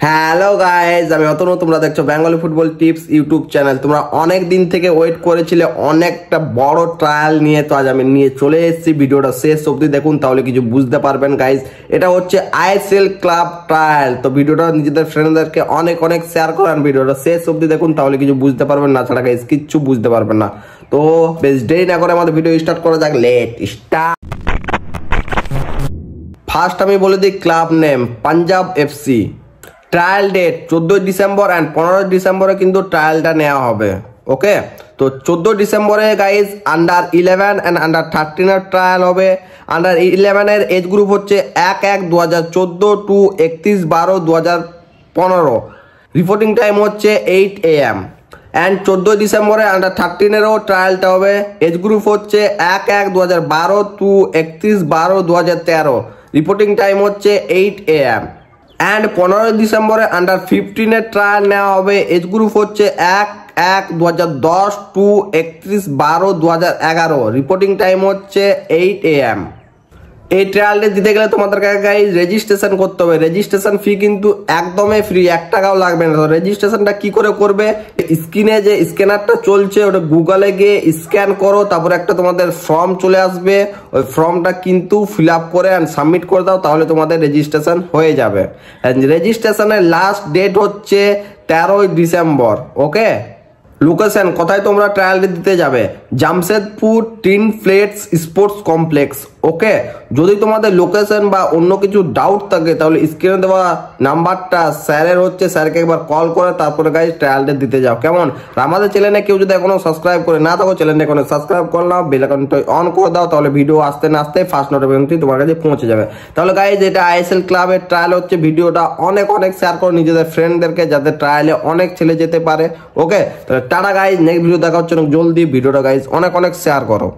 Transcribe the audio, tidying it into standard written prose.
Hello guys, আমি অতনু। তোমরা দেখছো Bengali football tips YouTube channel. তোমরা অনেক দিন থেকে ওয়েট করেছিলে অনেকটা বড় ট্রায়াল নিয়ে, তো আজ আমি নিয়ে চলে এসেছি। ভিডিওটা শেষ অবধি দেখুন, তাহলে কিছু বুঝতে পারবেন গাইজ। এটা হচ্ছে আইএসএল ক্লাব ট্রায়াল। তো ভিডিওটা নিজেদের ফ্রেন্ডদেরকে অনেক অনেক শেয়ার করেন। ভিডিওটা শেষ অবধি দেখুন, তাহলে কিছু বুঝতে পারবেন না, ছাড়া গাইজ কিচ্ছু বুঝতে পারবেন না। তো বেশ দেরি না করে আমাদের ভিডিও স্টার্ট করা যাক। Let start. ফার্স্ট আমি বলে দিই club name Punjab FC. Trial date 14 December and 15 ডিসেম্বরে কিন্তু ট্রায়ালটা নেওয়া হবে। ওকে, তো 14 ডিসেম্বরে guys under 11 and under 13 trial হবে। আন্ডার 11 এজ গ্রুপ হচ্ছে 1-1-2014 টু 31-12-2015। রিপোর্টিং টাইম হচ্ছে 8 AM। অ্যান্ড 14 ডিসেম্বরে আন্ডার 13 ট্রায়ালটা হবে। এজ গ্রুপ হচ্ছে 1-1-2012 টু 31-12-2013। রিপোর্টিং টাইম হচ্ছে 8 AM। অ্যান্ড 15 ডিসেম্বরে আন্ডার 15 ট্রায়াল নেওয়া হবে। এজ গ্রুপ হচ্ছে 1-1-2010 টু 31-12-2011। রিপোর্টিং টাইম হচ্ছে 8 AM। এই ট্রায়ালটা দিতে গেলে তোমাদেরকে গাইজ রেজিস্ট্রেশন করতে হবে। রেজিস্ট্রেশন ফি কিন্তু একদমই ফ্রি, 1 টাকাও লাগবে না। তো রেজিস্ট্রেশনটা কি করে করবে? স্ক্রিনে যে স্ক্যানারটা চলছে ওটা গুগলে গিয়ে স্ক্যান করো, তারপরে একটা তোমাদের ফর্ম চলে আসবে। ওই ফর্মটা কিন্তু ফিল আপ করে অ্যান্ড সাবমিট করে দাও, তাহলে তোমাদের রেজিস্ট্রেশন হয়ে যাবে। রেজিস্ট্রেশনের লাস্ট ডেট হচ্ছে 13 ডিসেম্বর। ওকে, লোকেশন কোথায় তোমরা ট্রায়াল দিতে যাবে? Jamshedpur tin plates sports complex. Okay, যদি তোমাদের লোকেশন বা অন্য কিছু ডাউট থাকে তাহলে স্ক্রিনে দেওয়া নাম্বারটা স্যারের হচ্ছে, স্যারকে একবার কল করে তারপরে গাইজ ট্রায়ালটা দিতে যাও। কেমন? আমাদের চ্যানেলে কেউ যদি এখনো সাবস্ক্রাইব করে না থাকো, চ্যানেলটা এখনো সাবস্ক্রাইব করে নাও, বেল আইকনটা অন করে দাও, তাহলে ভিডিও আসতে না আসতে ফার্স্ট নোটিফিকেশন তোমার কাছে পৌঁছে যাবে। তাহলে গাইজ এটা আইএসএল ক্লাবের ট্রায়াল হচ্ছে। ভিডিওটা অনেক অনেক শেয়ার করো নিজেদের ফ্রেন্ডদেরকে, যাতে ট্রায়ালে অনেক ছেলে যেতে পারে। ওকে, তাহলে টাটা গাইজ, নেক্সট ভিডিও দেখা হচ্ছে অনেক জলদি। ভিডিওটা গাইজ অনেক অনেক শেয়ার করো।